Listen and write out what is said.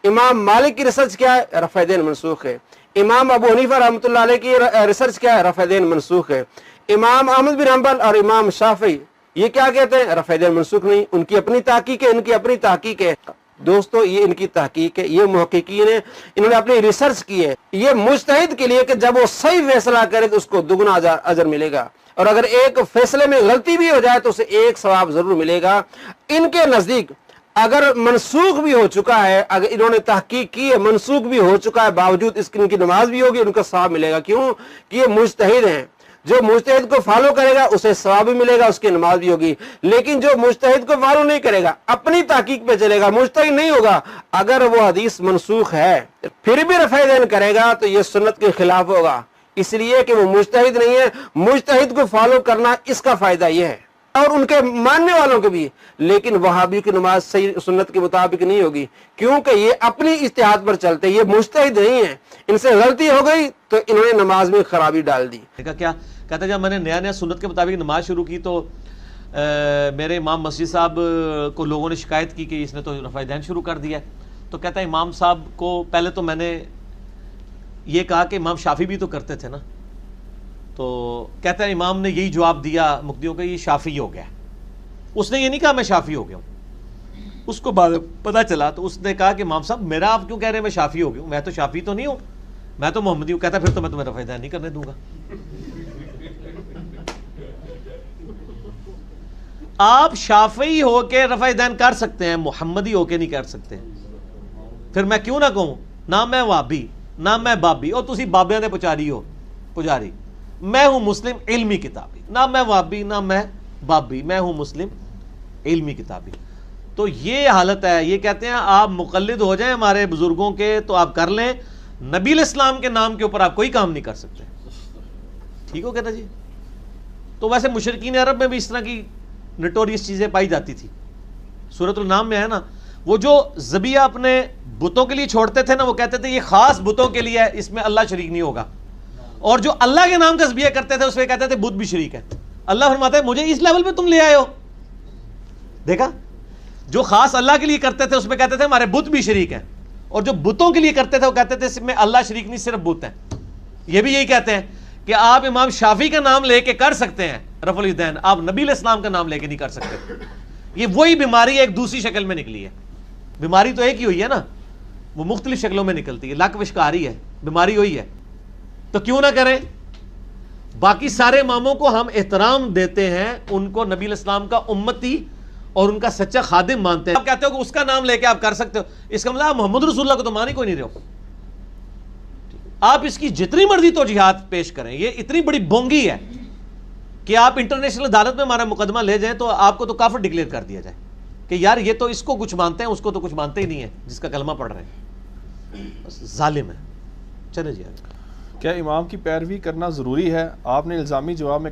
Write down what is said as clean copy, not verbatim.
इमाम मालिक की रिसर्च क्या है? रफ़ा दीन मनसूख है। इमाम अबू हनीफा रहमतुल्लाह अलैह की रिसर्च क्या है? रफ़ा दीन मनसूख है। इमाम अहमद बिन हंबल और इमाम शाफी ये क्या कहते हैं? रफ़ा दीन मनसूख नहीं। उनकी अपनी तहकीक है, इनकी अपनी तहकीक है। दोस्तों ये इनकी तहकीक है, ये मुहक्किकीन है, इन्होंने अपनी रिसर्च की है। ये मुज्तहिद के लिए कि जब वो सही फैसला करे तो उसको दुगना अजर मिलेगा, और अगर एक फैसले में गलती भी हो जाए तो उसे एक सवाब जरूर मिलेगा। इनके नजदीक अगर मनसूख भी हो चुका है, अगर इन्होंने तहकीक की है, मनसूख भी हो चुका है, बावजूद इसकी इनकी नमाज भी होगी, उनका सवाब मिलेगा। क्यों कि ये मुज्तहिद हैं। जो मुज्तहिद को फॉलो करेगा उसे सवाब भी मिलेगा, उसकी नमाज भी होगी। लेकिन जो मुज्तहिद को फॉलो नहीं करेगा, अपनी तहकीक पे चलेगा, मुज्तहिद नहीं होगा, अगर वो हदीस मनसूख है फिर भी रफ़ा दीन करेगा तो ये सुन्नत के खिलाफ होगा, इसलिए कि वो मुज्तहिद नहीं है। मुज्तहिद को फॉलो करना इसका फायदा ये है, और उनके मानने वालों के भी। लेकिन वहाबी की नमाज सही सुन्नत के मुताबिक नहीं होगी, क्योंकि ये अपनी इज्तिहाद पर चलते, ये मुज्तहिद नहीं है। इनसे गलती हो गई तो इन्होंने नमाज में खराबी डाल दी। क्या कहते जब मैंने नया सुन्नत के मुताबिक नमाज शुरू की तो मेरे इमाम मस्जिद साहब को लोगों ने शिकायत की कि इसने तो रफ़ा दीन शुरू कर दिया है। तो कहता है इमाम साहब को पहले तो मैंने ये कहा कि इमाम शाफी भी तो करते थे ना। तो कहता है इमाम ने यही जवाब दिया मुफ्तियों का, ये शाफी हो गया। उसने ये नहीं कहा मैं शाफी हो गया हूँ। उसको बाद पता चला तो उसने कहा कि इमाम साहब मेरा आप क्यों कह रहे हैं मैं शाफी हो गया हूँ? मैं तो शाफी तो नहीं हूँ, मैं तो मोहम्मदी हूँ। कहता फिर तो मैं तुम्हें रफ़ा दीन नहीं करने दूंगा। आप शाफी होके रफ़ा दीन कर सकते हैं, मोहम्मदी होके नहीं कर सकते। फिर मैं क्यों ना कहूँ ना मैं वाबी ना मैं बाबी, और तुसी बाबियां दे पुजारी हो पुजारी। मैं हूं मुस्लिम इल्मी किताबी, ना मैं वाबी ना मैं बाबी, मैं हूं मुस्लिम इल्मी किताबी। तो ये हालत है। ये कहते हैं आप मुक़ल्लिद हो जाएं हमारे बुजुर्गों के तो आप कर लें, नबी इस्लाम के नाम के ऊपर आप कोई काम नहीं कर सकते। ठीक हो कहता जी। तो वैसे मुशरिकीन अरब में भी इस तरह की नोटोरियस चीज़ें पाई जाती थी। सूरतुल नाम में है ना, वो जो ज़बिया अपने बुतों के लिए छोड़ते थे ना, वो कहते थे ये खास बुतों के लिए है, इसमें अल्लाह शरीक नहीं होगा। और जो अल्लाह के नाम का ज़बिया करते थे उसमें कहते थे बुत भी शरीक है। अल्लाह फरमाता है मुझे इस लेवल पे तुम ले आए हो। देखा, जो खास अल्लाह के लिए करते थे उसमें कहते थे हमारे बुत भी शरीक हैं, और जो बुतों के लिए करते थे वो कहते थे इसमें अल्लाह शरीक नहीं, सिर्फ बुत है। ये भी यही कहते हैं कि आप इमाम शाफी का नाम लेके कर सकते हैं रफ़ुल यदैन, आप नबी इस्लाम का नाम लेके नहीं कर सकते। ये वही बीमारी एक दूसरी शक्ल में निकली है। बीमारी तो एक ही हुई है ना, वो मुख्तलिफ शक्लों में निकलती है, लक विशकारी है, बीमारी वही है। तो क्यों ना करें। बाकी सारे इमामों को हम एहतराम देते हैं, उनको नबी इस्लाम का उम्मती और उनका सच्चा खादिम मानते हैं। आप कहते हो कि उसका नाम लेके आप कर सकते हो, इसका मतलब आप मोहम्मद रसूलुल्लाह को तो मान ही कोई नहीं रहे हो। आप इसकी जितनी मर्जी तो जिहाद पेश करें, ये इतनी बड़ी बोंगी है कि आप इंटरनेशनल अदालत में हमारा मुकदमा ले जाएं तो आपको तो काफिर डिक्लेयर कर दिया जाए कि यार ये तो इसको कुछ मानते हैं, उसको तो कुछ मानते ही नहीं है जिसका कलमा पढ़ रहे हैं। बस जालिम है। चले जी। क्या इमाम की पैरवी करना ज़रूरी है? आपने इल्ज़ामी जवाब में